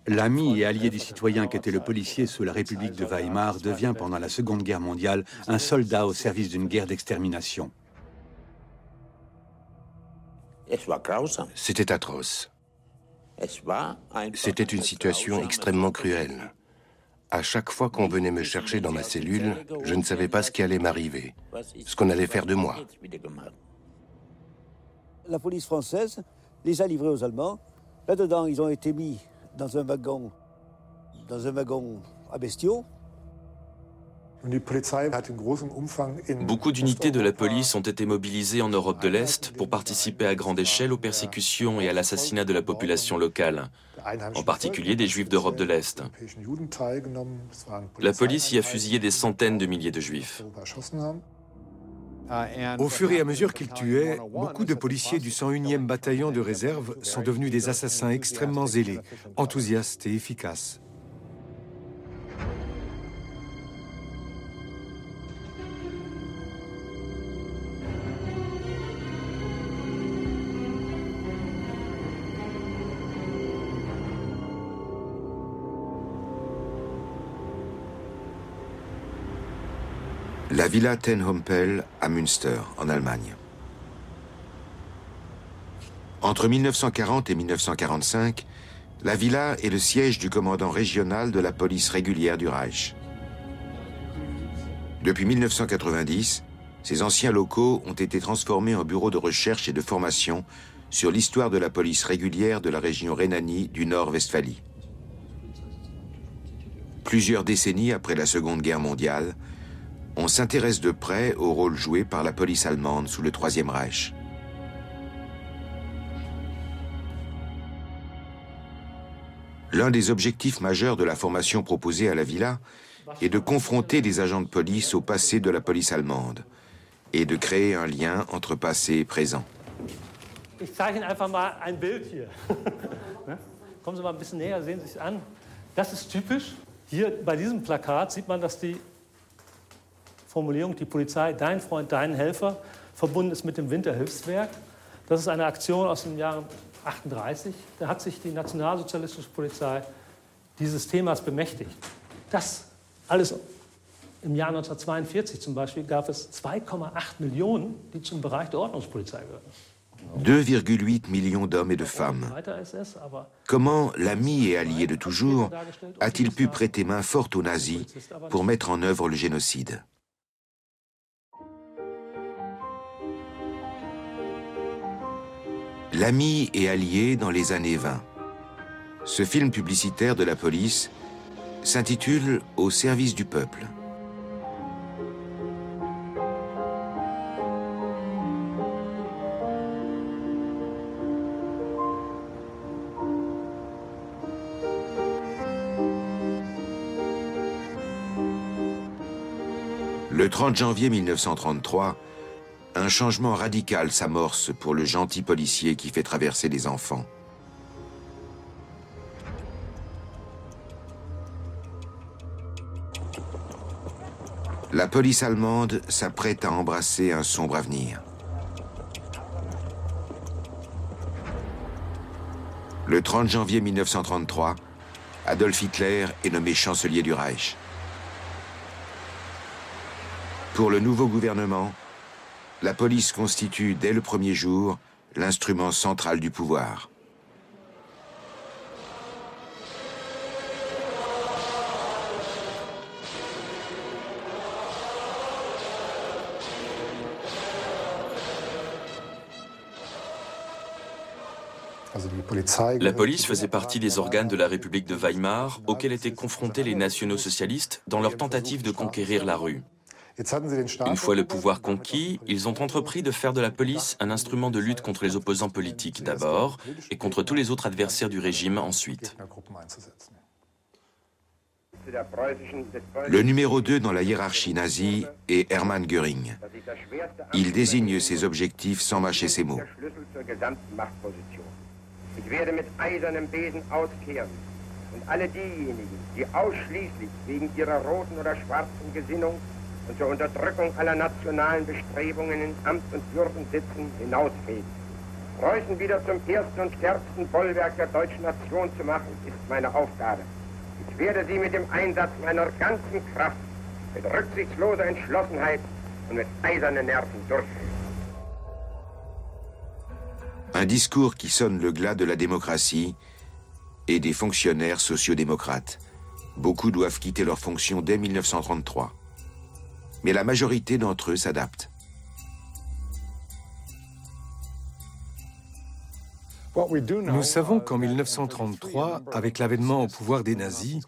L'ami et allié des citoyens qu'était le policier sous la République de Weimar devient pendant la Seconde Guerre mondiale un soldat au service d'une guerre d'extermination. C'était atroce. C'était une situation extrêmement cruelle. À chaque fois qu'on venait me chercher dans ma cellule, je ne savais pas ce qui allait m'arriver, ce qu'on allait faire de moi. La police française les a livrés aux Allemands. Là-dedans, ils ont été mis dans un wagon à bestiaux. Beaucoup d'unités de la police ont été mobilisées en Europe de l'Est pour participer à grande échelle aux persécutions et à l'assassinat de la population locale, en particulier des Juifs d'Europe de l'Est. La police y a fusillé des centaines de milliers de Juifs. Au fur et à mesure qu'ils tuaient, beaucoup de policiers du 101e bataillon de réserve sont devenus des assassins extrêmement zélés, enthousiastes et efficaces. La Villa Ten Hompel à Münster, en Allemagne. Entre 1940 et 1945, la villa est le siège du commandant régional de la police régulière du Reich. Depuis 1990, ces anciens locaux ont été transformés en bureaux de recherche et de formation sur l'histoire de la police régulière de la région Rhénanie du Nord-Westphalie. Plusieurs décennies après la Seconde Guerre mondiale, on s'intéresse de près au rôle joué par la police allemande sous le Troisième Reich. L'un des objectifs majeurs de la formation proposée à la villa est de confronter les agents de police au passé de la police allemande et de créer un lien entre passé et présent. Ich zeichne einfach mal ein Bild hier. Kommen Sie mal ein bisschen näher, sehen Sie es an. Das ist typisch. Hier bei diesem Plakat sieht man, dass die Formulierung, die Polizei, dein Freund, dein Helfer, verbunden ist mit dem Winterhilfswerk. Das ist eine Aktion aus dem Jahr 1938. Da hat sich die nationalsozialistische Polizei dieses Themas bemächtigt. Das alles im Jahr 1942 zum Beispiel gab es 2,8 Millionen, die zum Bereich der Ordnungspolizei gehörten. 2,8 millions d'hommes et de femmes. Comment l'ami et allié de toujours a-t-il pu prêter main forte aux nazis pour mettre en œuvre le génocide ? L'ami et allié dans les années 20. Ce film publicitaire de la police s'intitule « Au service du peuple ». Le 30 janvier 1933, un changement radical s'amorce pour le gentil policier qui fait traverser les enfants. La police allemande s'apprête à embrasser un sombre avenir. Le 30 janvier 1933, Adolf Hitler est nommé chancelier du Reich. Pour le nouveau gouvernement, la police constitue dès le premier jour l'instrument central du pouvoir. La police faisait partie des organes de la République de Weimar auxquels étaient confrontés les nationaux-socialistes dans leur tentative de conquérir la rue. Une fois le pouvoir conquis, ils ont entrepris de faire de la police un instrument de lutte contre les opposants politiques d'abord et contre tous les autres adversaires du régime ensuite. Le numéro 2 dans la hiérarchie nazie est Hermann Göring. Il désigne ses objectifs sans mâcher ses mots. Ich werde mit eisernem Besen auskehren und alle diejenigen, die ausschließlich wegen ihrer roten oder schwarzen Gesinnung und zur Unterdrückung aller nationalen Bestrebungen in Amt und Würden sitzen, hinausfegen. Preußen wieder zum ersten und stärksten Bollwerk der deutschen Nation zu machen, ist meine Aufgabe. Ich werde sie mit dem Einsatz meiner ganzen Kraft, mit rücksichtsloser Entschlossenheit und mit eisernen Nerven durchführen. Un discours qui sonne le glas de la démocratie et des fonctionnaires sociodémocrates. Beaucoup doivent quitter leurs fonctions dès 1933. Mais la majorité d'entre eux s'adaptent. Nous savons qu'en 1933, avec l'avènement au pouvoir des nazis,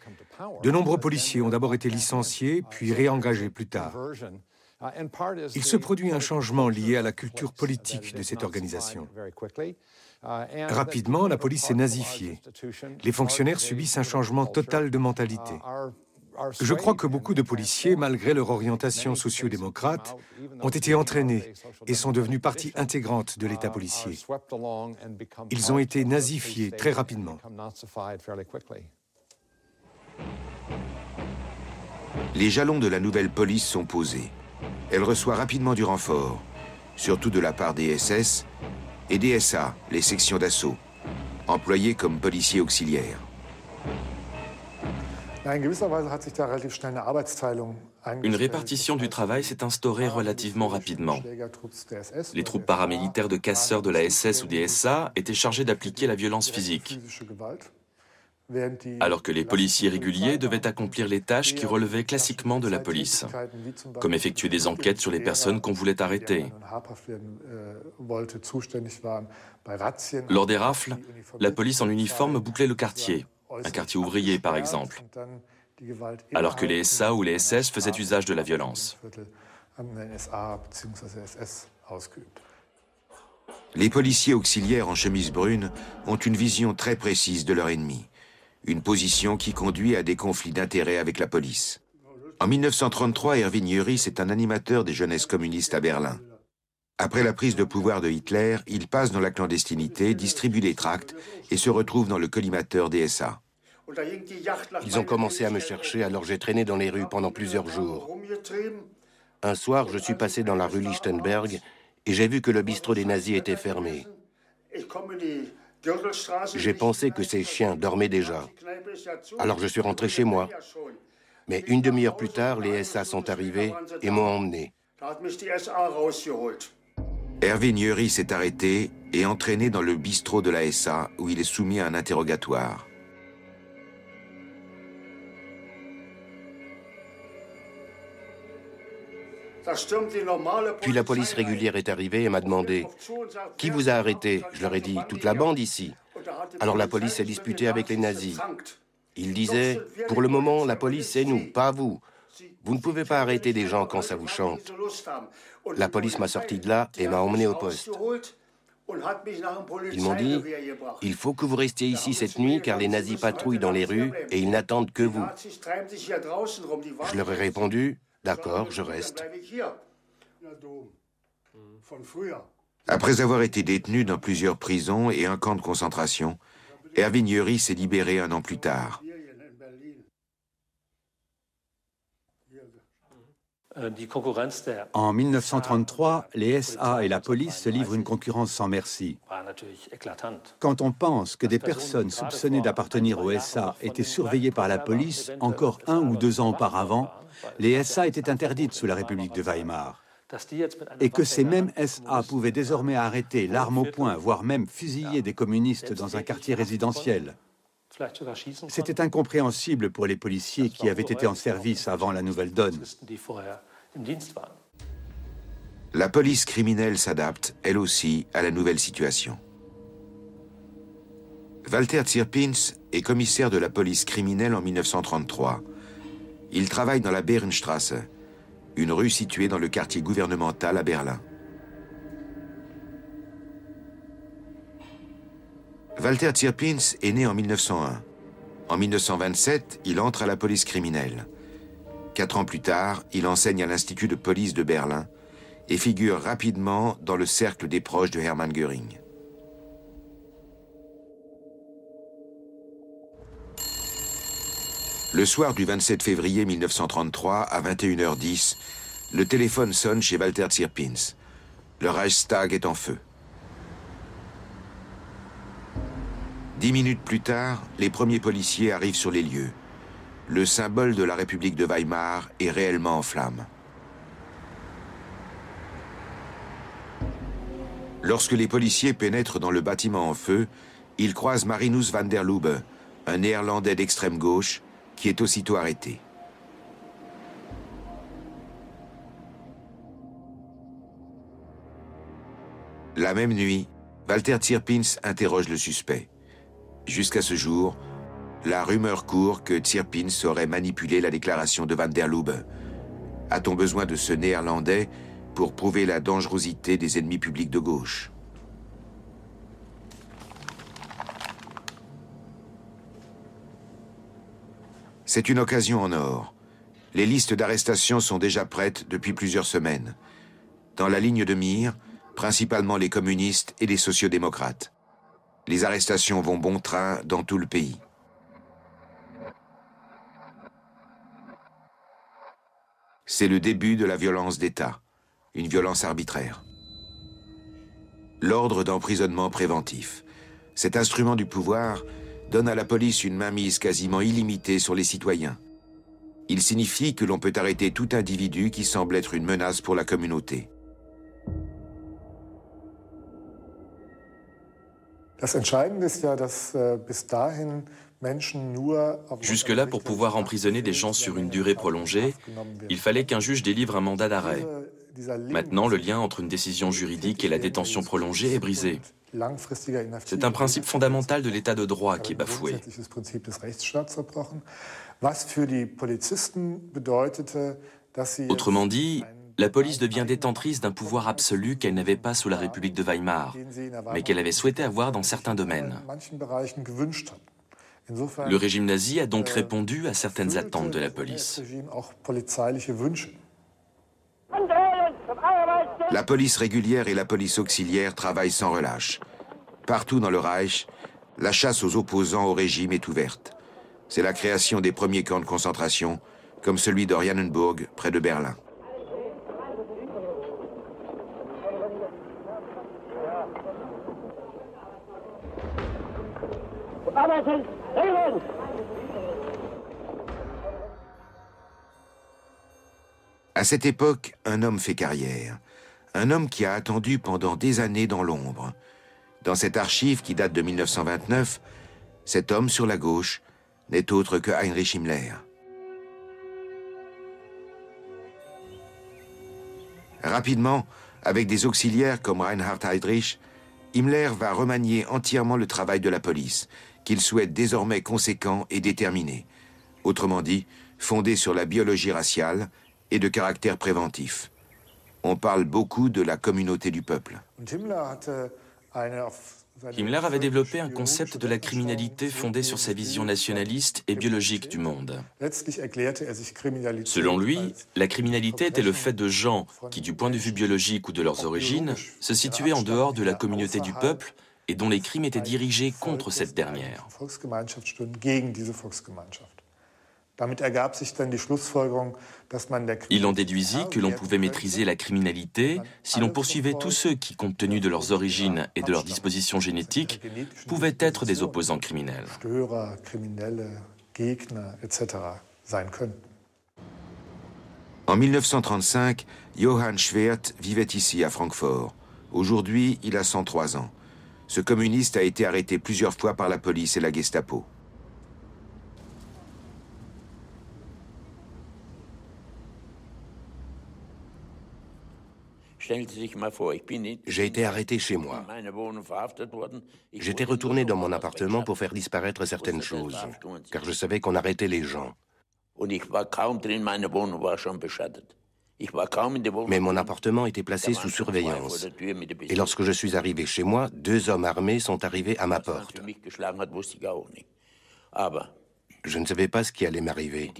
de nombreux policiers ont d'abord été licenciés, puis réengagés plus tard. Il se produit un changement lié à la culture politique de cette organisation. Rapidement, la police est nazifiée. Les fonctionnaires subissent un changement total de mentalité. Je crois que beaucoup de policiers, malgré leur orientation socio-démocrate, ont été entraînés et sont devenus partie intégrante de l'État policier. Ils ont été nazifiés très rapidement. Les jalons de la nouvelle police sont posés. Elle reçoit rapidement du renfort, surtout de la part des SS et des SA, les sections d'assaut, employés comme policiers auxiliaires. Une répartition du travail s'est instaurée relativement rapidement. Les troupes paramilitaires de casseurs de la SS ou des SA étaient chargées d'appliquer la violence physique, alors que les policiers réguliers devaient accomplir les tâches qui relevaient classiquement de la police, comme effectuer des enquêtes sur les personnes qu'on voulait arrêter. Lors des rafles, la police en uniforme bouclait le quartier, un quartier ouvrier par exemple, alors que les SA ou les SS faisaient usage de la violence. Les policiers auxiliaires en chemise brune ont une vision très précise de leur ennemi, une position qui conduit à des conflits d'intérêts avec la police. En 1933, Erwin Jöris est un animateur des jeunesses communistes à Berlin. Après la prise de pouvoir de Hitler, il passe dans la clandestinité, distribue les tracts et se retrouve dans le collimateur des SA. Ils ont commencé à me chercher, alors j'ai traîné dans les rues pendant plusieurs jours. Un soir, je suis passé dans la rue Lichtenberg et j'ai vu que le bistrot des nazis était fermé. J'ai pensé que ces chiens dormaient déjà. Alors je suis rentré chez moi. Mais une demi-heure plus tard, les SA sont arrivés et m'ont emmené. Erwin Jöris est arrêté et entraîné dans le bistrot de la SA où il est soumis à un interrogatoire. Puis la police régulière est arrivée et m'a demandé « Qui vous a arrêté ?» Je leur ai dit « Toute la bande ici ». Alors la police s'est disputée avec les nazis. Ils disaient « Pour le moment, la police c'est nous, pas vous. Vous ne pouvez pas arrêter des gens quand ça vous chante. » La police m'a sorti de là et m'a emmené au poste. Ils m'ont dit « Il faut que vous restiez ici cette nuit car les nazis patrouillent dans les rues et ils n'attendent que vous. » Je leur ai répondu « D'accord, je reste. » Après avoir été détenu dans plusieurs prisons et un camp de concentration, Erwin Jöris est libéré un an plus tard. En 1933, les SA et la police se livrent une concurrence sans merci. Quand on pense que des personnes soupçonnées d'appartenir aux SA étaient surveillées par la police encore 1 ou 2 ans auparavant, les SA étaient interdites sous la République de Weimar. Et que ces mêmes SA pouvaient désormais arrêter, l'arme au poing, voire même fusiller des communistes dans un quartier résidentiel. C'était incompréhensible pour les policiers qui avaient été en service avant la nouvelle donne. La police criminelle s'adapte, elle aussi, à la nouvelle situation. Walter Zierpins est commissaire de la police criminelle en 1933. Il travaille dans la Behrenstraße, une rue située dans le quartier gouvernemental à Berlin. Walter Zierpins est né en 1901. En 1927, il entre à la police criminelle. 4 ans plus tard, il enseigne à l'Institut de police de Berlin et figure rapidement dans le cercle des proches de Hermann Göring. Le soir du 27 février 1933, à 21h10, le téléphone sonne chez Walter Zierpins. Le Reichstag est en feu. 10 minutes plus tard, les premiers policiers arrivent sur les lieux. Le symbole de la République de Weimar est réellement en flammes. Lorsque les policiers pénètrent dans le bâtiment en feu, ils croisent Marinus van der Lubbe, un Néerlandais d'extrême gauche, qui est aussitôt arrêté. La même nuit, Walter Tschirpins interroge le suspect. Jusqu'à ce jour, la rumeur court que Tschirpins aurait manipulé la déclaration de van der Lubbe. A-t-on besoin de ce Néerlandais pour prouver la dangerosité des ennemis publics de gauche? C'est une occasion en or. Les listes d'arrestations sont déjà prêtes depuis plusieurs semaines. Dans la ligne de mire, principalement les communistes et les sociodémocrates. Les arrestations vont bon train dans tout le pays. C'est le début de la violence d'État, une violence arbitraire. L'ordre d'emprisonnement préventif. Cet instrument du pouvoir donne à la police une mainmise quasiment illimitée sur les citoyens. Il signifie que l'on peut arrêter tout individu qui semble être une menace pour la communauté. Jusque-là, pour pouvoir emprisonner des gens sur une durée prolongée, il fallait qu'un juge délivre un mandat d'arrêt. Maintenant, le lien entre une décision juridique et la détention prolongée est brisé. C'est un principe fondamental de l'état de droit qui est bafoué. Autrement dit, la police devient détentrice d'un pouvoir absolu qu'elle n'avait pas sous la République de Weimar, mais qu'elle avait souhaité avoir dans certains domaines. Le régime nazi a donc répondu à certaines attentes de la police. La police régulière et la police auxiliaire travaillent sans relâche. Partout dans le Reich, la chasse aux opposants au régime est ouverte. C'est la création des premiers camps de concentration, comme celui d'Oranienburg, près de Berlin. À cette époque, un homme fait carrière. Un homme qui a attendu pendant des années dans l'ombre. Dans cette archive qui date de 1929, cet homme sur la gauche n'est autre que Heinrich Himmler. Rapidement, avec des auxiliaires comme Reinhard Heydrich, Himmler va remanier entièrement le travail de la police, qu'il souhaite désormais conséquent et déterminé. Autrement dit, fondé sur la biologie raciale et de caractère préventif. On parle beaucoup de la communauté du peuple. Himmler avait développé un concept de la criminalité fondé sur sa vision nationaliste et biologique du monde. Selon lui, la criminalité était le fait de gens qui, du point de vue biologique ou de leurs origines, se situaient en dehors de la communauté du peuple et dont les crimes étaient dirigés contre cette dernière. Il en déduisit que l'on pouvait maîtriser la criminalité si l'on poursuivait tous ceux qui, compte tenu de leurs origines et de leurs dispositions génétiques, pouvaient être des opposants criminels. En 1935, Johann Schwert vivait ici, à Francfort. Aujourd'hui, il a 103 ans. Ce communiste a été arrêté plusieurs fois par la police et la Gestapo. J'ai été arrêté chez moi. J'étais retourné dans mon appartement pour faire disparaître certaines choses, car je savais qu'on arrêtait les gens. Mais mon appartement était placé sous surveillance. Et lorsque je suis arrivé chez moi, 2 hommes armés sont arrivés à ma porte. Je ne savais pas ce qui allait m'arriver.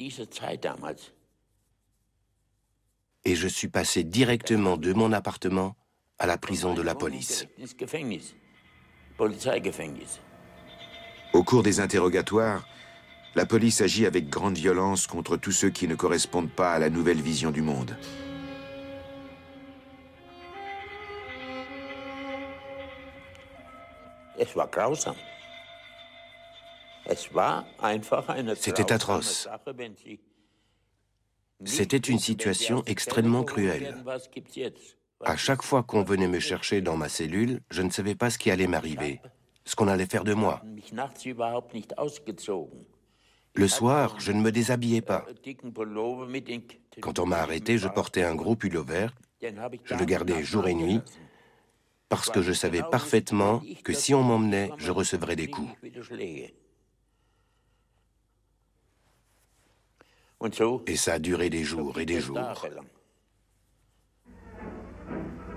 Et je suis passé directement de mon appartement à la prison de la police. Au cours des interrogatoires, la police agit avec grande violence contre tous ceux qui ne correspondent pas à la nouvelle vision du monde. C'était atroce. C'était une situation extrêmement cruelle. À chaque fois qu'on venait me chercher dans ma cellule, je ne savais pas ce qui allait m'arriver, ce qu'on allait faire de moi. Le soir, je ne me déshabillais pas. Quand on m'a arrêté, je portais un gros pullover. Je le gardais jour et nuit, parce que je savais parfaitement que si on m'emmenait, je recevrais des coups. Et ça a duré des jours et des jours.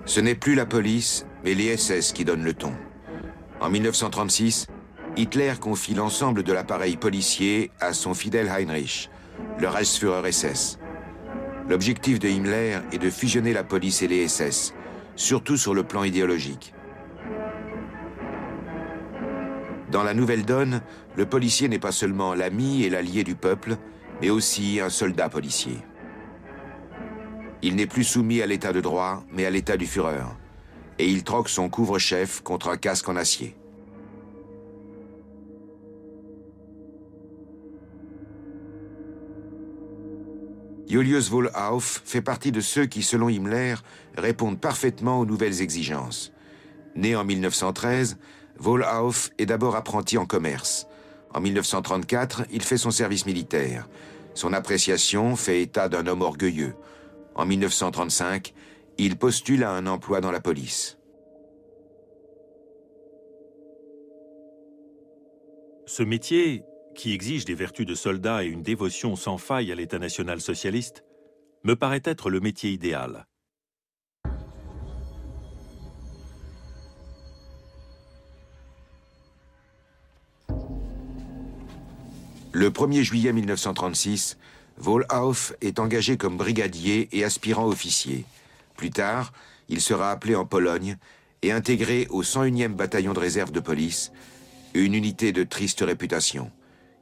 Ce n'est plus la police, mais les SS qui donnent le ton. En 1936, Hitler confie l'ensemble de l'appareil policier à son fidèle Heinrich, le Reichsführer SS. L'objectif de Himmler est de fusionner la police et les SS, surtout sur le plan idéologique. Dans la nouvelle donne, le policier n'est pas seulement l'ami et l'allié du peuple, mais aussi un soldat policier. Il n'est plus soumis à l'état de droit, mais à l'état du Führer. Et il troque son couvre-chef contre un casque en acier. Julius Wohlhauf fait partie de ceux qui, selon Himmler, répondent parfaitement aux nouvelles exigences. Né en 1913, Wohlhauf est d'abord apprenti en commerce. En 1934, il fait son service militaire. Son appréciation fait état d'un homme orgueilleux. En 1935, il postule à un emploi dans la police. Ce métier, qui exige des vertus de soldat et une dévotion sans faille à l'État national-socialiste, me paraît être le métier idéal. Le 1er juillet 1936, Wohlhauf est engagé comme brigadier et aspirant officier. Plus tard, il sera appelé en Pologne et intégré au 101e bataillon de réserve de police, une unité de triste réputation.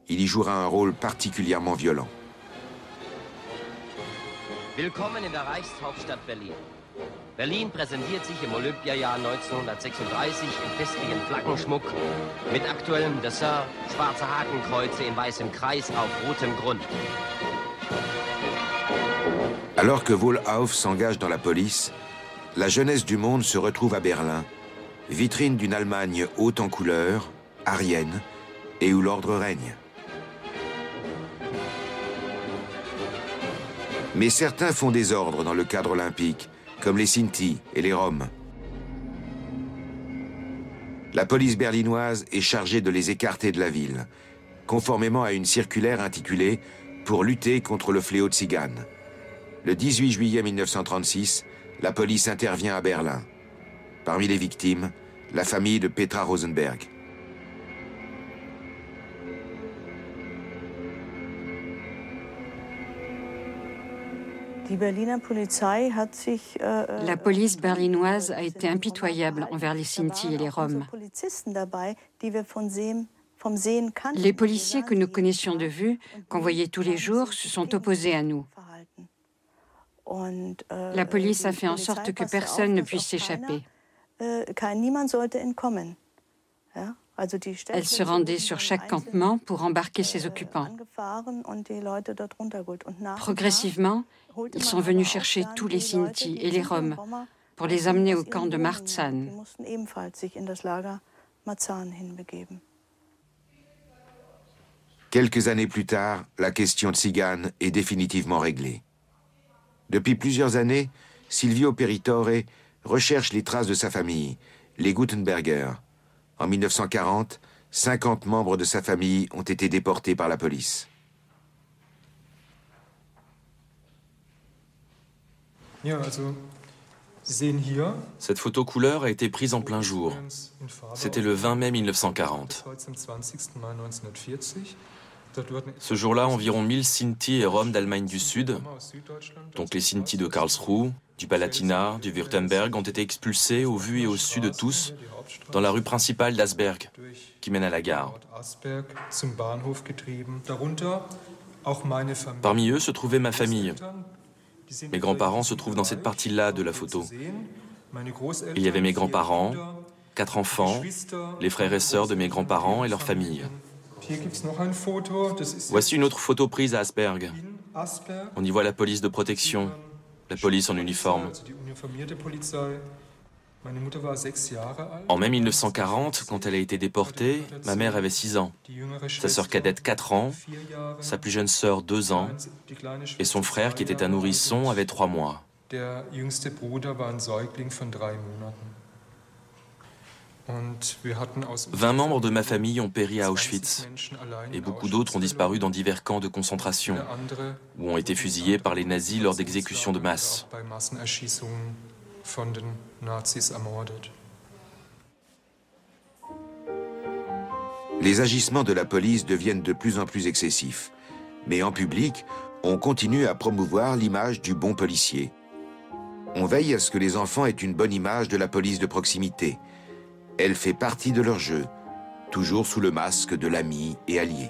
Il y jouera un rôle particulièrement violent. Willkommen in der Reichshauptstadt Berlin. Berlin präsentiert sich im Olympiajahr 1936 im festlichen Flaggenschmuck mit aktuellem Dessin, schwarze Hakenkreuze in weißem Kreis auf rotem Grund. Alors que Wohlhauf s'engage dans la police, la jeunesse du monde se retrouve à Berlin, vitrine d'une Allemagne haute en couleurs, aryenne, et où l'ordre règne. Mais certains font désordre dans le cadre olympique, comme les Sinti et les Roms. La police berlinoise est chargée de les écarter de la ville, conformément à une circulaire intitulée « Pour lutter contre le fléau tzigane ». Le 18 juillet 1936, la police intervient à Berlin. Parmi les victimes, la famille de Petra Rosenberg. La police berlinoise a été impitoyable envers les Sinti et les Roms. Les policiers que nous connaissions de vue, qu'on voyait tous les jours, se sont opposés à nous. La police a fait en sorte que personne ne puisse s'échapper. Elle se rendait sur chaque campement pour embarquer ses occupants. Progressivement, ils sont venus chercher tous les Sinti et les Roms pour les amener au camp de Marzahn. Quelques années plus tard, la question tzigane est définitivement réglée. Depuis plusieurs années, Silvio Peritore recherche les traces de sa famille, les Gutenberger. En 1940, 50 membres de sa famille ont été déportés par la police. Cette photo couleur a été prise en plein jour. C'était le 20 mai 1940. Ce jour-là, environ 1000 Sinti et Roms d'Allemagne du Sud, donc les Sinti de Karlsruhe, du Palatinat, du Württemberg, ont été expulsés au vu et au su de tous dans la rue principale d'Asberg, qui mène à la gare. Parmi eux se trouvait ma famille. Mes grands-parents se trouvent dans cette partie-là de la photo. Il y avait mes grands-parents, 4 enfants, les frères et sœurs de mes grands-parents et leurs familles. Voici une autre photo prise à Asperg. On y voit la police de protection, la police en uniforme. En mai 1940, quand elle a été déportée, ma mère avait 6 ans, sa sœur cadette 4 ans, sa plus jeune sœur 2 ans, et son frère, qui était un nourrisson, avait 3 mois. 20 membres de ma famille ont péri à Auschwitz, et beaucoup d'autres ont disparu dans divers camps de concentration, ou ont été fusillés par les nazis lors d'exécutions de masse. Les agissements de la police deviennent de plus en plus excessifs, mais en public, on continue à promouvoir l'image du bon policier. On veille à ce que les enfants aient une bonne image de la police de proximité. Elle fait partie de leur jeu, toujours sous le masque de l'ami et allié.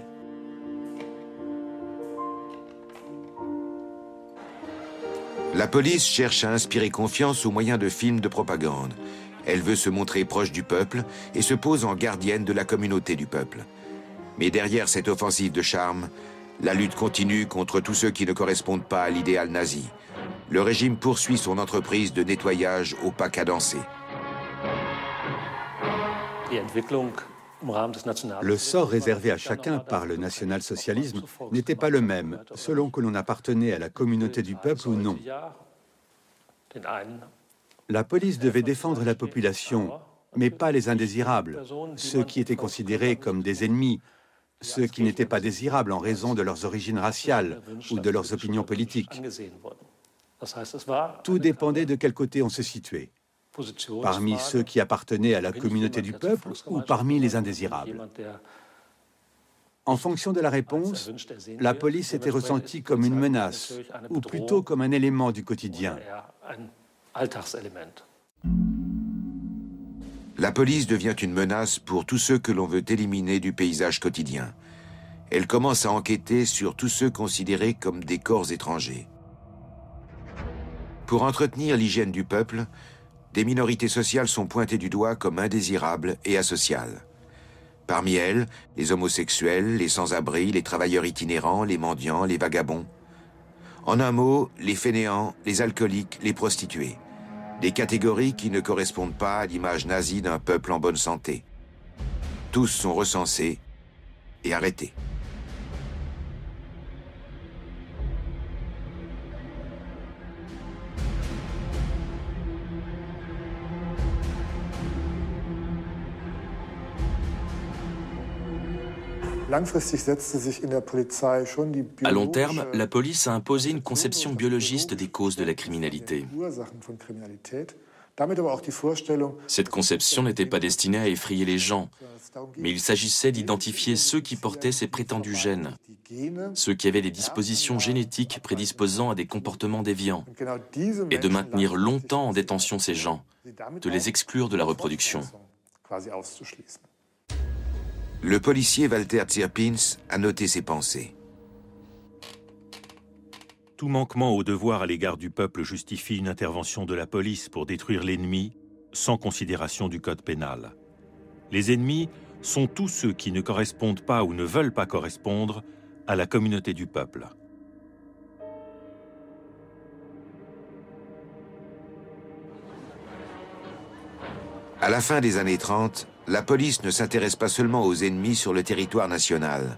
La police cherche à inspirer confiance au moyen de films de propagande. Elle veut se montrer proche du peuple et se pose en gardienne de la communauté du peuple. Mais derrière cette offensive de charme, la lutte continue contre tous ceux qui ne correspondent pas à l'idéal nazi. Le régime poursuit son entreprise de nettoyage au pas cadencé. Le sort réservé à chacun par le national-socialisme n'était pas le même, selon que l'on appartenait à la communauté du peuple ou non. La police devait défendre la population, mais pas les indésirables, ceux qui étaient considérés comme des ennemis, ceux qui n'étaient pas désirables en raison de leurs origines raciales ou de leurs opinions politiques. Tout dépendait de quel côté on se situait. Parmi ceux qui appartenaient à la communauté du peuple ou parmi les indésirables. En fonction de la réponse, la police était ressentie comme une menace, ou plutôt comme un élément du quotidien. La police devient une menace pour tous ceux que l'on veut éliminer du paysage quotidien. Elle commence à enquêter sur tous ceux considérés comme des corps étrangers. Pour entretenir l'hygiène du peuple, des minorités sociales sont pointées du doigt comme indésirables et asociales. Parmi elles, les homosexuels, les sans-abri, les travailleurs itinérants, les mendiants, les vagabonds. En un mot, les fainéants, les alcooliques, les prostituées. Des catégories qui ne correspondent pas à l'image nazie d'un peuple en bonne santé. Tous sont recensés et arrêtés. À long terme, la police a imposé une conception biologiste des causes de la criminalité. Cette conception n'était pas destinée à effrayer les gens, mais il s'agissait d'identifier ceux qui portaient ces prétendus gènes, ceux qui avaient des dispositions génétiques prédisposant à des comportements déviants, et de maintenir longtemps en détention ces gens, de les exclure de la reproduction. Le policier Walter Zierpins a noté ses pensées. Tout manquement au devoir à l'égard du peuple justifie une intervention de la police pour détruire l'ennemi sans considération du code pénal. Les ennemis sont tous ceux qui ne correspondent pas ou ne veulent pas correspondre à la communauté du peuple. À la fin des années 30, la police ne s'intéresse pas seulement aux ennemis sur le territoire national.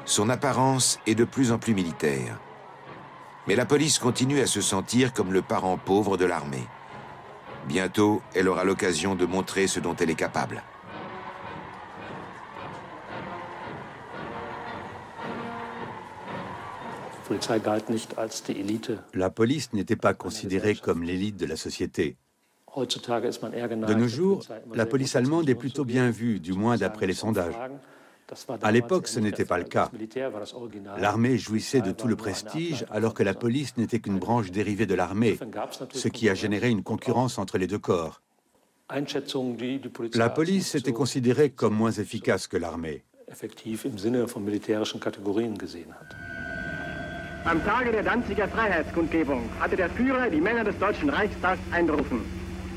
Son apparence est de plus en plus militaire. Mais la police continue à se sentir comme le parent pauvre de l'armée. Bientôt, elle aura l'occasion de montrer ce dont elle est capable. La police n'était pas considérée comme l'élite de la société. De nos jours, la police allemande est plutôt bien vue, du moins d'après les sondages. À l'époque, ce n'était pas le cas. L'armée jouissait de tout le prestige, alors que la police n'était qu'une branche dérivée de l'armée, ce qui a généré une concurrence entre les deux corps. La police était considérée comme moins efficace que l'armée. Am Tage der Danziger Freiheitskundgebung hatte der Führer die Männer des Deutschen Reichstags einberufen.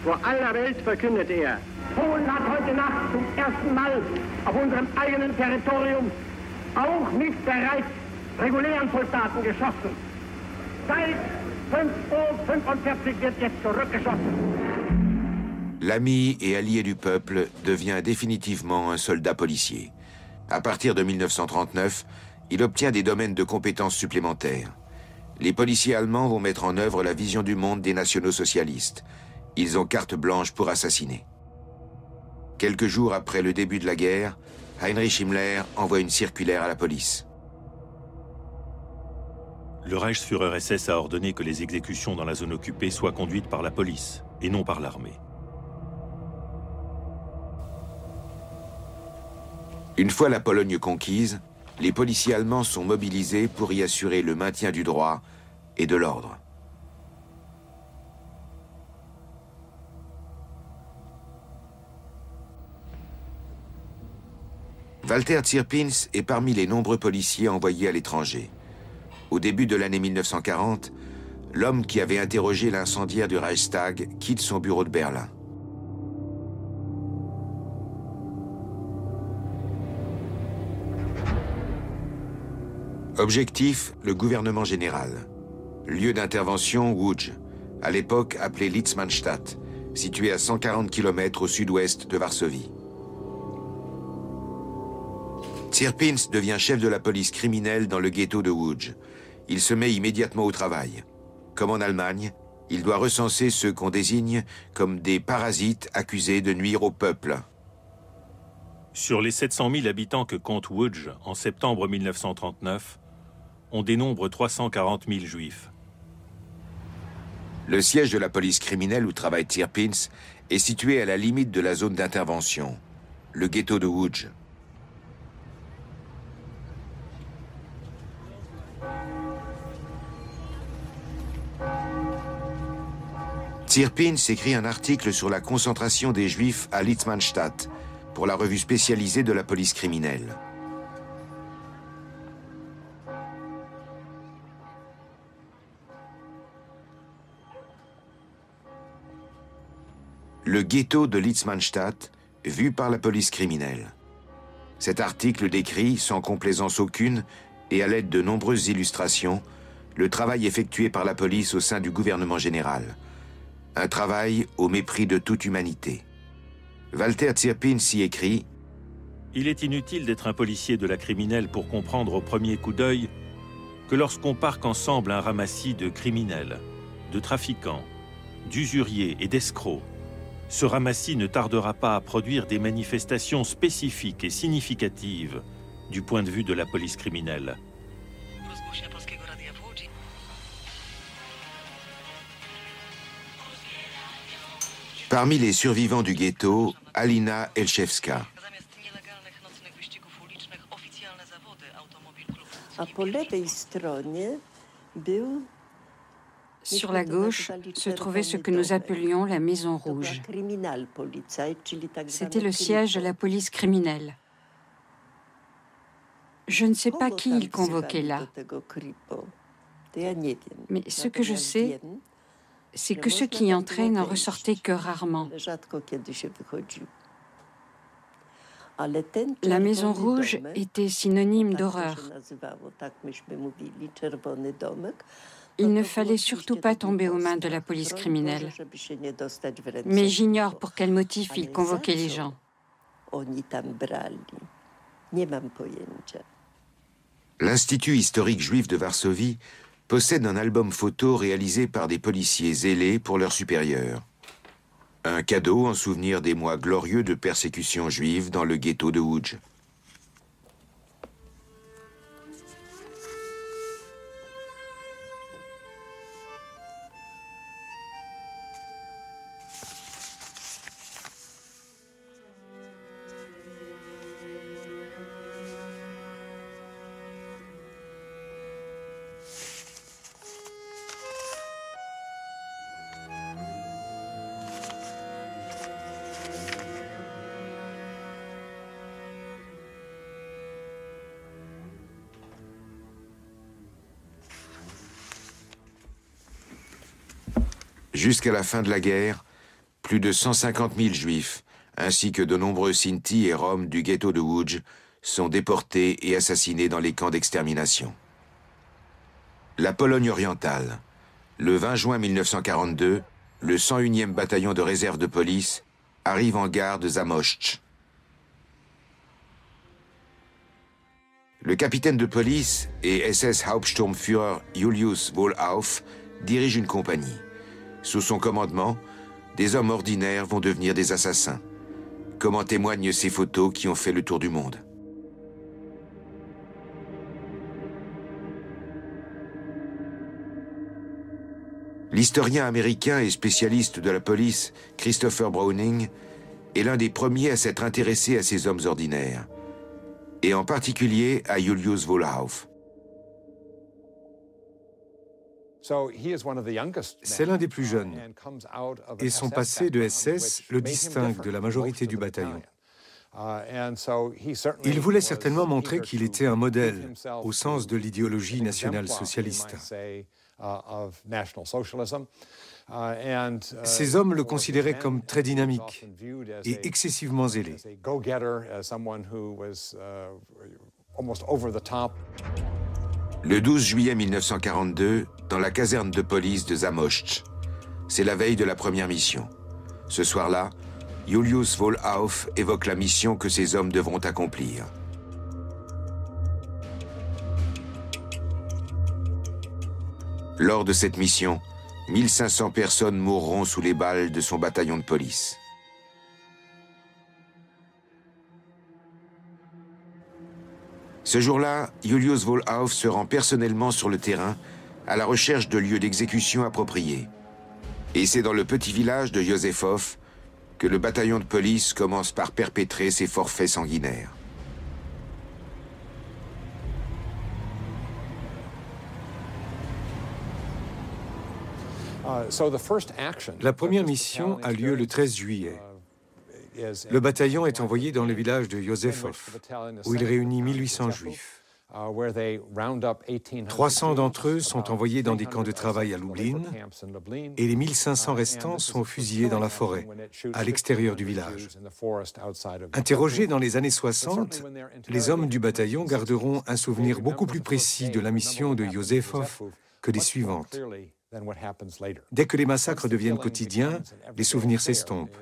Vor aller Welt verkündete er, Polen hat heute Nacht zum ersten Mal auf unserem eigenen Territorium auch nicht bereits regulären Soldaten geschossen. Seit 5:45 Uhr wird jetzt zurückgeschossen. L'ami et allié du peuple devient définitivement un soldat policier. À partir de 1939, il obtient des domaines de compétences supplémentaires. Les policiers allemands vont mettre en œuvre la vision du monde des nationaux-socialistes. Ils ont carte blanche pour assassiner. Quelques jours après le début de la guerre, Heinrich Himmler envoie une circulaire à la police. Le Reichsführer SS a ordonné que les exécutions dans la zone occupée soient conduites par la police et non par l'armée. Une fois la Pologne conquise, les policiers allemands sont mobilisés pour y assurer le maintien du droit et de l'ordre. Walter Zierpiens est parmi les nombreux policiers envoyés à l'étranger. Au début de l'année 1940, l'homme qui avait interrogé l'incendiaire du Reichstag quitte son bureau de Berlin. Objectif, le gouvernement général. Lieu d'intervention, Łódź, à l'époque appelé Litzmannstadt, situé à 140 km au sud-ouest de Varsovie. Zierpiens devient chef de la police criminelle dans le ghetto de Łódź. Il se met immédiatement au travail. Comme en Allemagne, il doit recenser ceux qu'on désigne comme des parasites accusés de nuire au peuple. Sur les 700 000 habitants que compte Łódź en septembre 1939, on dénombre 340 000 juifs. Le siège de la police criminelle où travaille Zierpiens est situé à la limite de la zone d'intervention, le ghetto de Łódź. Zierpiens écrit un article sur la concentration des Juifs à Litzmannstadt pour la revue spécialisée de la police criminelle. Le ghetto de Litzmannstadt, vu par la police criminelle. Cet article décrit, sans complaisance aucune et à l'aide de nombreuses illustrations, le travail effectué par la police au sein du gouvernement général. Un travail au mépris de toute humanité. Walter Zierpiens y écrit « Il est inutile d'être un policier de la criminelle pour comprendre au premier coup d'œil que lorsqu'on parque ensemble un ramassis de criminels, de trafiquants, d'usuriers et d'escrocs, ce ramassis ne tardera pas à produire des manifestations spécifiques et significatives du point de vue de la police criminelle. » Parmi les survivants du ghetto, Alina Elchewska. Sur la gauche se trouvait ce que nous appelions la Maison Rouge. C'était le siège de la police criminelle. Je ne sais pas qui ils convoquaient là. Mais ce que je sais, c'est que ceux qui y entraient n'en ressortaient que rarement. La Maison Rouge était synonyme d'horreur. Il ne fallait surtout pas tomber aux mains de la police criminelle. Mais j'ignore pour quel motif ils convoquaient les gens. L'Institut historique juif de Varsovie possède un album photo réalisé par des policiers zélés pour leurs supérieurs. Un cadeau en souvenir des mois glorieux de persécution juive dans le ghetto de Łódź. Jusqu'à la fin de la guerre, plus de 150 000 juifs, ainsi que de nombreux Sinti et Roms du ghetto de Łódź sont déportés et assassinés dans les camps d'extermination. La Pologne orientale. Le 20 juin 1942, le 101e bataillon de réserve de police arrive en gare de Zamość. Le capitaine de police et SS Hauptsturmführer Julius Wohlauf dirige une compagnie. Sous son commandement, des hommes ordinaires vont devenir des assassins, comme en témoignent ces photos qui ont fait le tour du monde. L'historien américain et spécialiste de la police Christopher Browning est l'un des premiers à s'être intéressé à ces hommes ordinaires, et en particulier à Julius Wohlauf. C'est l'un des plus jeunes, et son passé de SS le distingue de la majorité du bataillon. Il voulait certainement montrer qu'il était un modèle au sens de l'idéologie nationale-socialiste. Ces hommes le considéraient comme très dynamique et excessivement zélé. Le 12 juillet 1942, dans la caserne de police de Zamość. C'est la veille de la première mission. Ce soir-là, Julius Wohlauf évoque la mission que ces hommes devront accomplir. Lors de cette mission, 1500 personnes mourront sous les balles de son bataillon de police. Ce jour-là, Julius Wohlauf se rend personnellement sur le terrain à la recherche de lieux d'exécution appropriés. Et c'est dans le petit village de Józefów que le bataillon de police commence par perpétrer ses forfaits sanguinaires. La première mission a lieu le 13 juillet. Le bataillon est envoyé dans le village de Józefów, où il réunit 1800 juifs. 300 d'entre eux sont envoyés dans des camps de travail à Lublin et les 1500 restants sont fusillés dans la forêt, à l'extérieur du village. Interrogés dans les années 60, les hommes du bataillon garderont un souvenir beaucoup plus précis de la mission de Józefów que des suivantes. Dès que les massacres deviennent quotidiens, les souvenirs s'estompent.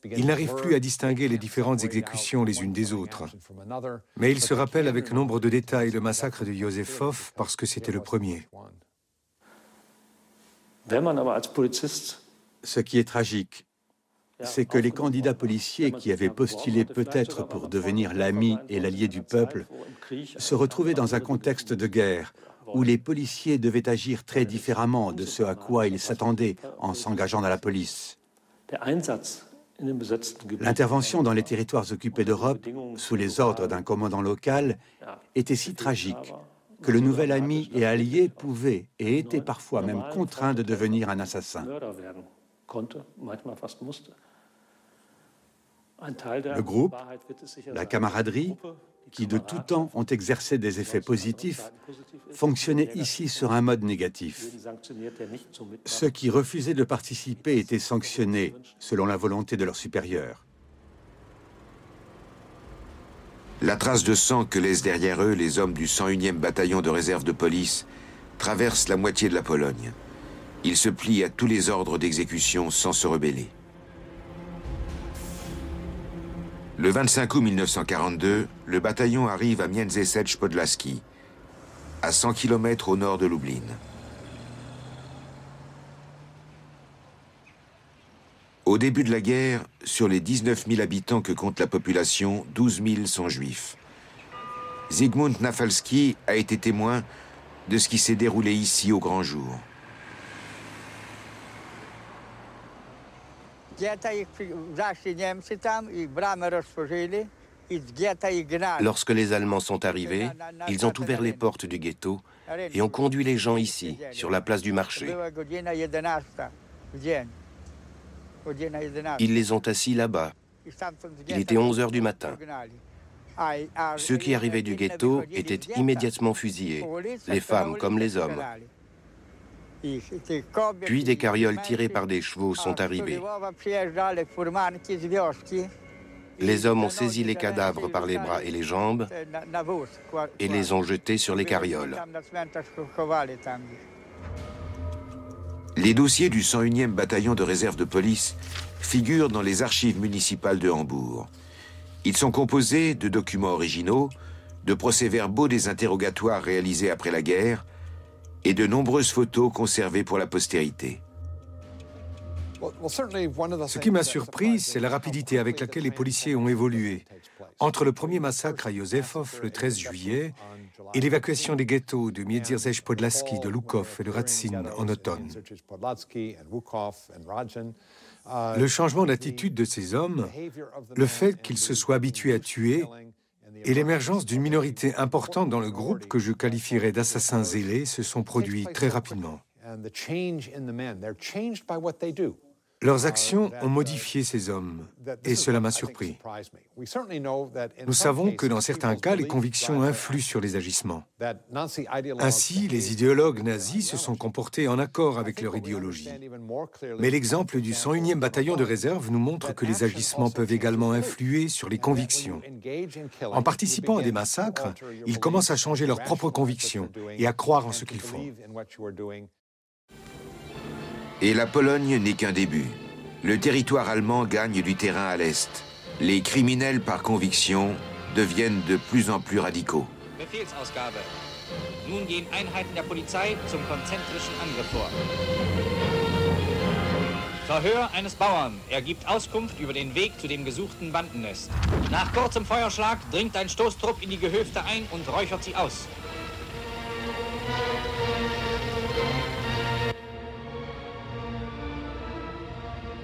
Ils n'arrivent plus à distinguer les différentes exécutions les unes des autres. Mais ils se rappellent avec nombre de détails le massacre de Józefów parce que c'était le premier. Ce qui est tragique, c'est que les candidats policiers qui avaient postulé peut-être pour devenir l'ami et l'allié du peuple se retrouvaient dans un contexte de guerre où les policiers devaient agir très différemment de ce à quoi ils s'attendaient en s'engageant dans la police. L'intervention dans les territoires occupés d'Europe, sous les ordres d'un commandant local, était si tragique que le nouvel ami et allié pouvait et était parfois même contraint de devenir un assassin. Le groupe, la camaraderie, qui de tout temps ont exercé des effets positifs, fonctionnaient ici sur un mode négatif. Ceux qui refusaient de participer étaient sanctionnés selon la volonté de leurs supérieurs. La trace de sang que laissent derrière eux les hommes du 101e bataillon de réserve de police traverse la moitié de la Pologne. Ils se plient à tous les ordres d'exécution sans se rebeller. Le 25 août 1942, le bataillon arrive à Międzyrzec Podlaski, à 100 km au nord de Lublin. Au début de la guerre, sur les 19 000 habitants que compte la population, 12 000 sont juifs. Zygmunt Nafalski a été témoin de ce qui s'est déroulé ici au grand jour. Lorsque les Allemands sont arrivés, ils ont ouvert les portes du ghetto et ont conduit les gens ici, sur la place du marché. Ils les ont assis là-bas. Il était 11 heures du matin. Ceux qui arrivaient du ghetto étaient immédiatement fusillés, les femmes comme les hommes. Puis des carrioles tirées par des chevaux sont arrivées. Les hommes ont saisi les cadavres par les bras et les jambes et les ont jetés sur les carrioles. Les dossiers du 101e bataillon de réserve de police figurent dans les archives municipales de Hambourg. Ils sont composés de documents originaux, de procès-verbaux des interrogatoires réalisés après la guerre et de nombreuses photos conservées pour la postérité. Ce qui m'a surpris, c'est la rapidité avec laquelle les policiers ont évolué. Entre le premier massacre à Józefów le 13 juillet et l'évacuation des ghettos de Miedzierzech Podlaski, de Łuków et de Radzin en automne. Le changement d'attitude de ces hommes, le fait qu'ils se soient habitués à tuer et l'émergence d'une minorité importante dans le groupe que je qualifierais d'assassins zélés se sont produits très rapidement. Leurs actions ont modifié ces hommes, et cela m'a surpris. Nous savons que dans certains cas, les convictions influent sur les agissements. Ainsi, les idéologues nazis se sont comportés en accord avec leur idéologie. Mais l'exemple du 101e bataillon de réserve nous montre que les agissements peuvent également influer sur les convictions. En participant à des massacres, ils commencent à changer leurs propres convictions et à croire en ce qu'ils font. Et la Pologne n'est qu'un début. Le territoire allemand gagne du terrain à l'est. Les criminels par conviction deviennent de plus en plus radicaux. Befehlsausgabe. Nun gehen Einheiten der Polizei zum konzentrischen Angriff vor. Verhör eines Bauern. Er gibt Auskunft über den Weg zu dem gesuchten Bandennest. Nach kurzem Feuerschlag dringt ein Stoßtrupp in die Gehöfte ein und räuchert sie aus.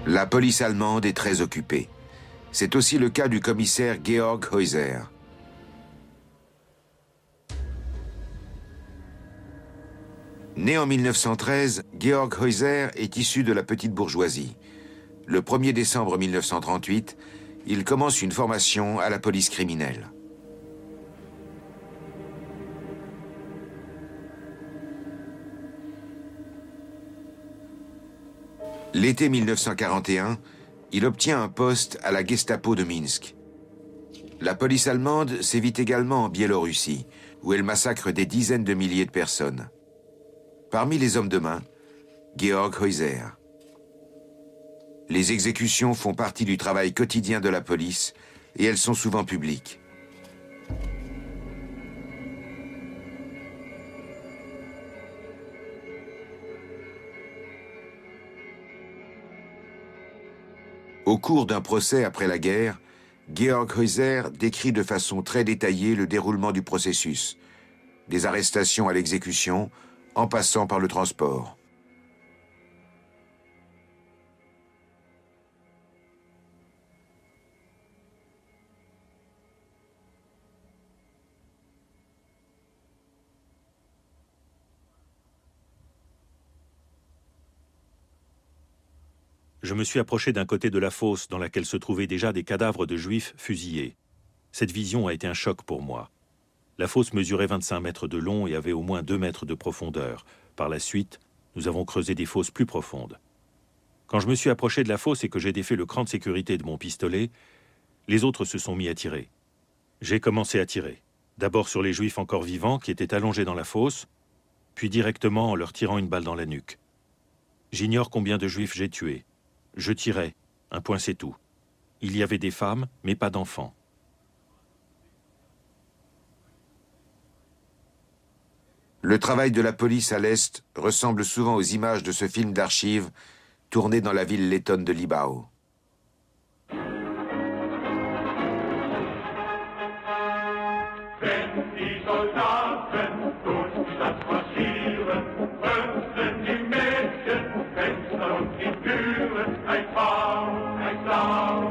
La police allemande est très occupée. C'est aussi le cas du commissaire Georg Heuser. Né en 1913, Georg Heuser est issu de la petite bourgeoisie. Le 1er décembre 1938, il commence une formation à la police criminelle. L'été 1941, il obtient un poste à la Gestapo de Minsk. La police allemande sévit également en Biélorussie, où elle massacre des dizaines de milliers de personnes. Parmi les hommes de main, Georg Heuser. Les exécutions font partie du travail quotidien de la police et elles sont souvent publiques. Au cours d'un procès après la guerre, Georg Heuser décrit de façon très détaillée le déroulement du processus, des arrestations à l'exécution, en passant par le transport. Je me suis approché d'un côté de la fosse dans laquelle se trouvaient déjà des cadavres de juifs fusillés. Cette vision a été un choc pour moi. La fosse mesurait 25 mètres de long et avait au moins 2 mètres de profondeur. Par la suite, nous avons creusé des fosses plus profondes. Quand je me suis approché de la fosse et que j'ai défait le cran de sécurité de mon pistolet, les autres se sont mis à tirer. J'ai commencé à tirer. D'abord sur les juifs encore vivants qui étaient allongés dans la fosse, puis directement en leur tirant une balle dans la nuque. J'ignore combien de juifs j'ai tués. Je tirais, un point c'est tout. Il y avait des femmes, mais pas d'enfants. Le travail de la police à l'Est ressemble souvent aux images de ce film d'archives tourné dans la ville lettonne de Libau.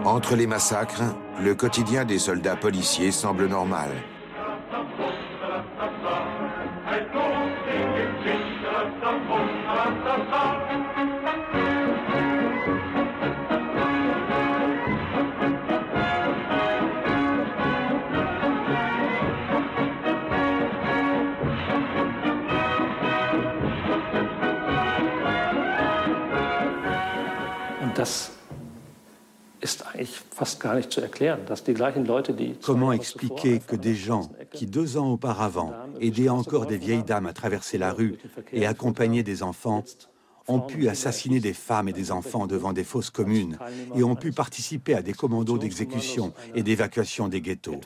Entre les massacres, le quotidien des soldats policiers semble normal. Comment expliquer que des gens qui 2 ans auparavant aidaient encore des vieilles dames à traverser la rue et accompagnaient des enfants ont pu assassiner des femmes et des enfants devant des fosses communes et ont pu participer à des commandos d'exécution et d'évacuation des ghettos?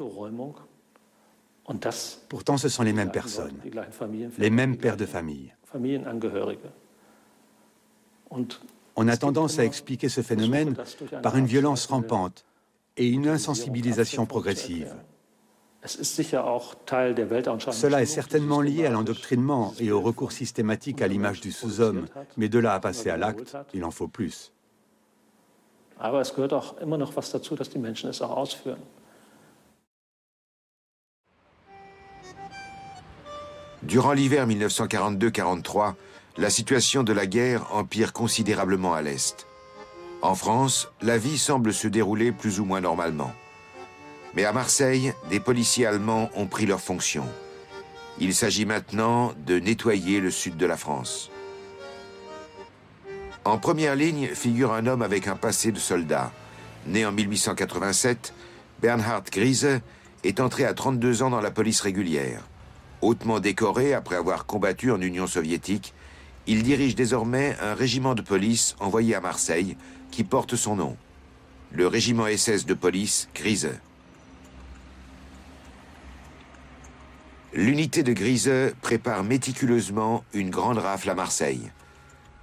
Pourtant, ce sont les mêmes personnes, les mêmes pères de famille. On a tendance à expliquer ce phénomène par une violence rampante et une insensibilisation progressive. Cela est certainement lié à l'endoctrinement et au recours systématique à l'image du sous-homme, mais de là à passer à l'acte, il en faut plus. Durant l'hiver 1942-43, la situation de la guerre empire considérablement à l'Est. En France, la vie semble se dérouler plus ou moins normalement. Mais à Marseille, des policiers allemands ont pris leurs fonctions. Il s'agit maintenant de nettoyer le sud de la France. En première ligne figure un homme avec un passé de soldat. Né en 1887, Bernhard Griese est entré à 32 ans dans la police régulière. Hautement décoré après avoir combattu en Union soviétique, il dirige désormais un régiment de police envoyé à Marseille qui porte son nom, le régiment SS de police Griese. L'unité de Griese prépare méticuleusement une grande rafle à Marseille.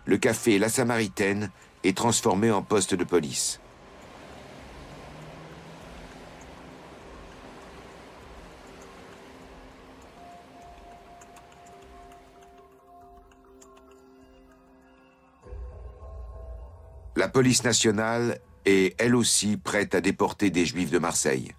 Le café La Samaritaine est transformé en poste de police. La police nationale est elle aussi prête à déporter des Juifs de Marseille.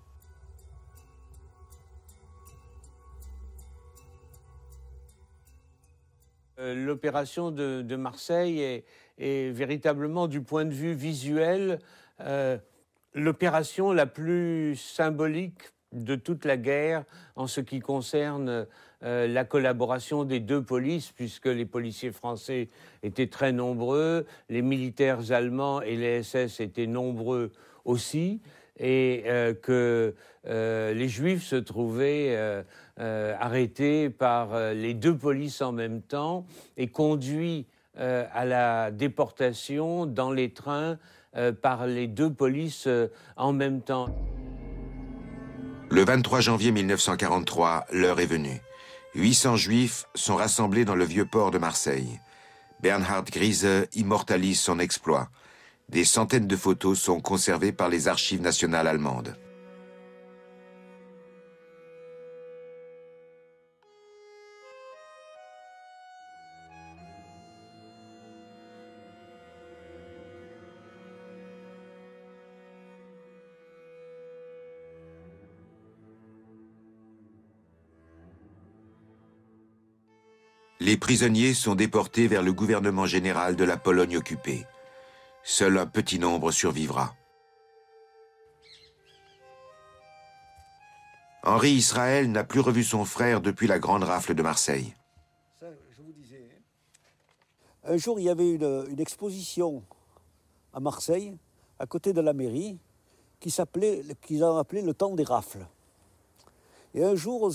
L'opération de Marseille est véritablement, du point de vue visuel, l'opération la plus symbolique de toute la guerre en ce qui concerne la collaboration des deux polices, puisque les policiers français étaient très nombreux, les militaires allemands et les SS étaient nombreux aussi, et que les Juifs se trouvaient arrêtés par les deux polices en même temps et conduits à la déportation dans les trains par les deux polices en même temps. Le 23 janvier 1943, l'heure est venue. 800 Juifs sont rassemblés dans le vieux port de Marseille. Bernhard Griese immortalise son exploit. Des centaines de photos sont conservées par les archives nationales allemandes. Les prisonniers sont déportés vers le gouvernement général de la Pologne occupée. Seul un petit nombre survivra. Henri Israël n'a plus revu son frère depuis la grande rafle de Marseille. Un jour, il y avait une exposition à Marseille, à côté de la mairie, qu'ils ont appelé le temps des rafles. Et un jour,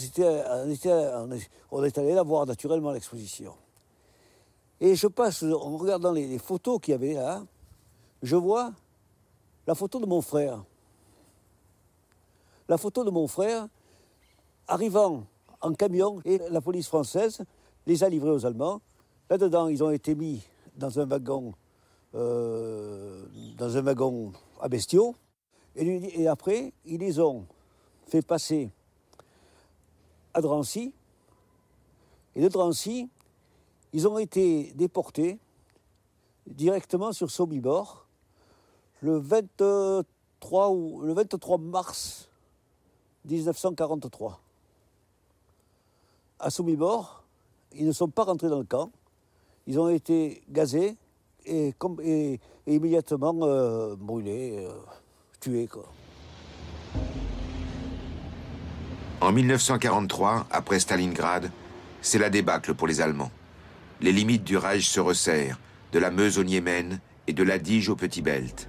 on est allé la voir naturellement, l'exposition. Et je passe, en regardant les photos qu'il y avait là, je vois la photo de mon frère. La photo de mon frère arrivant en camion, et la police française les a livrés aux Allemands. Là-dedans, ils ont été mis dans un wagon à bestiaux. Et après, ils les ont fait passer à Drancy. Et de Drancy, ils ont été déportés directement sur Sobibor le 23 mars 1943. À Sobibor, ils ne sont pas rentrés dans le camp. Ils ont été gazés et immédiatement brûlés, tués, quoi. En 1943, après Stalingrad, c'est la débâcle pour les Allemands. Les limites du Reich se resserrent, de la Meuse au Niémen et de l'Adige au Petit Belt.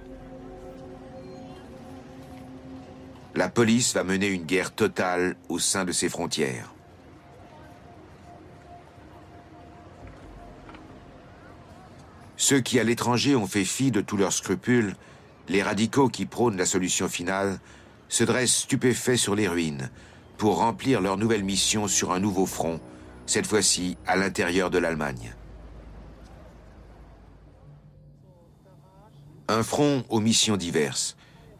La police va mener une guerre totale au sein de ses frontières. Ceux qui, à l'étranger, ont fait fi de tous leurs scrupules, les radicaux qui prônent la solution finale, se dressent stupéfaits sur les ruines pour remplir leur nouvelle mission sur un nouveau front, cette fois-ci à l'intérieur de l'Allemagne. Un front aux missions diverses,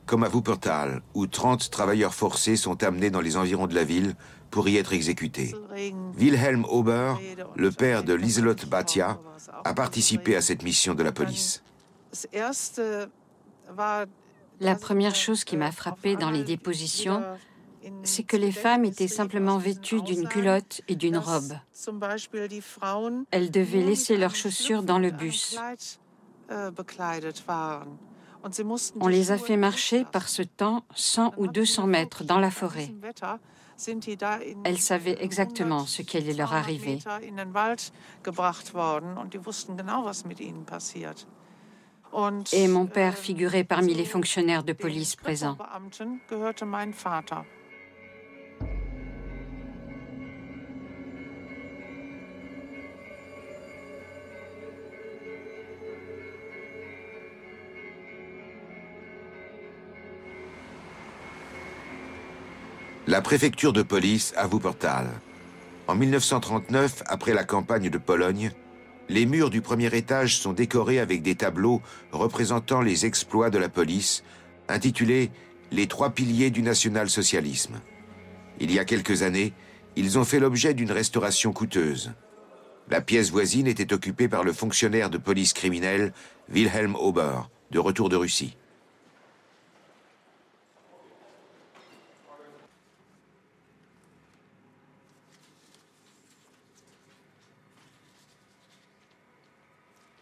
comme à Wuppertal, où 30 travailleurs forcés sont amenés dans les environs de la ville pour y être exécutés. Wilhelm Ober, le père de Lieselotte Batia, a participé à cette mission de la police. La première chose qui m'a frappée dans les dépositions, c'est que les femmes étaient simplement vêtues d'une culotte et d'une robe. Elles devaient laisser leurs chaussures dans le bus. On les a fait marcher par ce temps 100 ou 200 mètres dans la forêt. Elles savaient exactement ce qui allait leur arriver. Et mon père figurait parmi les fonctionnaires de police présents. La préfecture de police à Wuppertal. En 1939, après la campagne de Pologne, les murs du premier étage sont décorés avec des tableaux représentant les exploits de la police, intitulés « Les trois piliers du national-socialisme ». Il y a quelques années, ils ont fait l'objet d'une restauration coûteuse. La pièce voisine était occupée par le fonctionnaire de police criminelle Wilhelm Ober, de retour de Russie.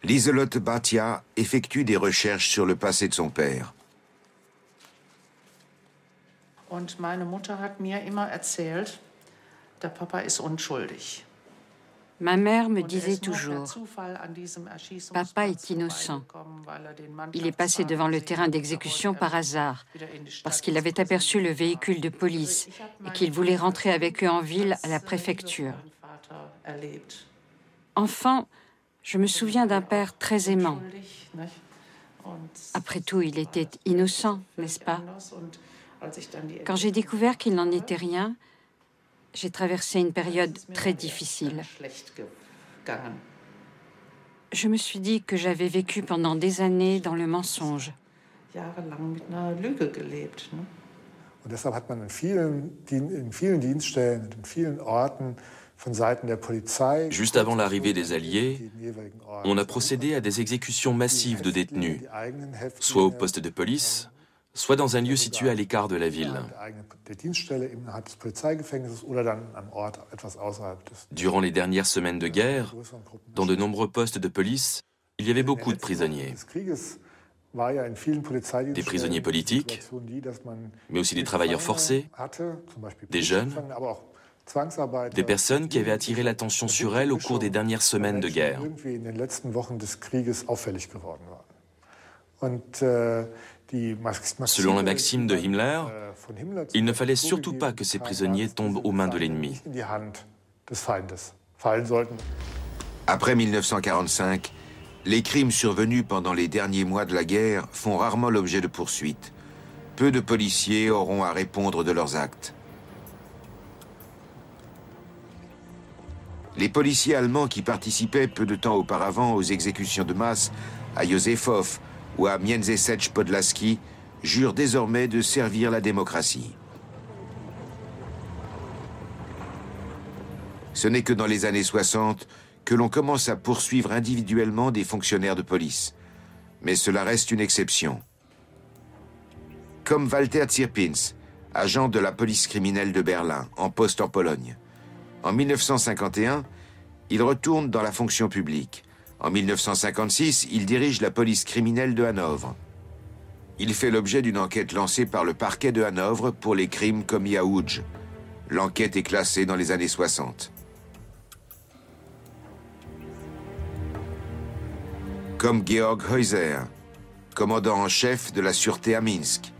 Lieselotte Batia effectue des recherches sur le passé de son père. Und meine Mutter hat mir immer erzählt, der Papa ist unschuldig. Ma mère me disait toujours, papa est innocent. Il est passé devant le terrain d'exécution par hasard, parce qu'il avait aperçu le véhicule de police et qu'il voulait rentrer avec eux en ville à la préfecture. Enfant, je me souviens d'un père très aimant. Après tout, il était innocent, n'est-ce pas? Quand j'ai découvert qu'il n'en était rien, j'ai traversé une période très difficile. Je me suis dit que j'avais vécu pendant des années dans le mensonge. Und deshalb hat man in vielen Dienststellen und in vielen Orten von Seiten der Polizei. Juste avant l'arrivée des Alliés, on a procédé à des exécutions massives de détenus, soit au poste de police, soit dans un lieu situé à l'écart de la ville. Durant les dernières semaines de guerre, dans de nombreux postes de police, il y avait beaucoup de prisonniers. Des prisonniers politiques, mais aussi des travailleurs forcés, des jeunes, des personnes qui avaient attiré l'attention sur elles au cours des dernières semaines de guerre. Selon la maxime de Himmler, il ne fallait surtout pas que ces prisonniers tombent aux mains de l'ennemi. Après 1945, les crimes survenus pendant les derniers mois de la guerre font rarement l'objet de poursuites. Peu de policiers auront à répondre de leurs actes. Les policiers allemands qui participaient peu de temps auparavant aux exécutions de masse à Józefów ou à Międzyrzec Podlaski jurent désormais de servir la démocratie. Ce n'est que dans les années 60 que l'on commence à poursuivre individuellement des fonctionnaires de police. Mais cela reste une exception. Comme Walter Zierpins, agent de la police criminelle de Berlin, en poste en Pologne. En 1951, il retourne dans la fonction publique. En 1956, il dirige la police criminelle de Hanovre. Il fait l'objet d'une enquête lancée par le parquet de Hanovre pour les crimes commis à Łódź. L'enquête est classée dans les années 60. comme Georg Heuser, commandant en chef de la sûreté à Minsk.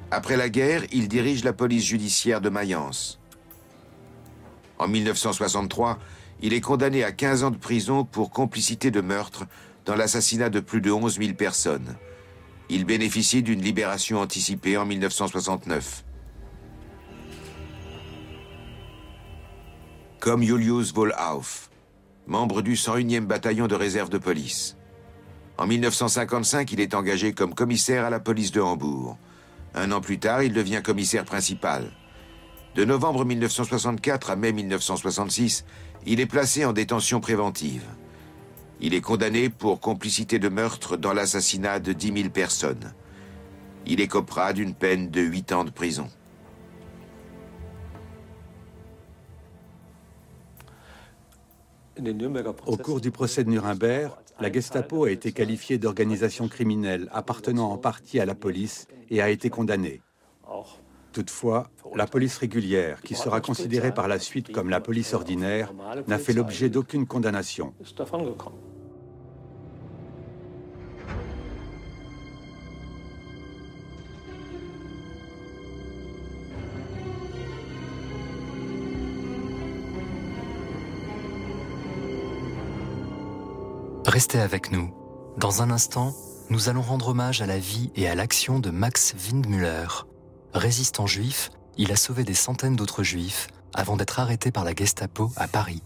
Après la guerre, il dirige la police judiciaire de Mayence. En 1963, il est condamné à 15 ans de prison pour complicité de meurtre dans l'assassinat de plus de 11 000 personnes. Il bénéficie d'une libération anticipée en 1969. Comme Julius Wohlauf, membre du 101e bataillon de réserve de police. En 1955, il est engagé comme commissaire à la police de Hambourg. Un an plus tard, il devient commissaire principal. De novembre 1964 à mai 1966, il est placé en détention préventive. Il est condamné pour complicité de meurtre dans l'assassinat de 10 000 personnes. Il écopera d'une peine de 8 ans de prison. Au cours du procès de Nuremberg, la Gestapo a été qualifiée d'organisation criminelle appartenant en partie à la police et a été condamnée. Toutefois, la police régulière, qui sera considérée par la suite comme la police ordinaire, n'a fait l'objet d'aucune condamnation. Restez avec nous. Dans un instant, nous allons rendre hommage à la vie et à l'action de Max Windmüller. Résistant juif, il a sauvé des centaines d'autres juifs avant d'être arrêté par la Gestapo à Paris.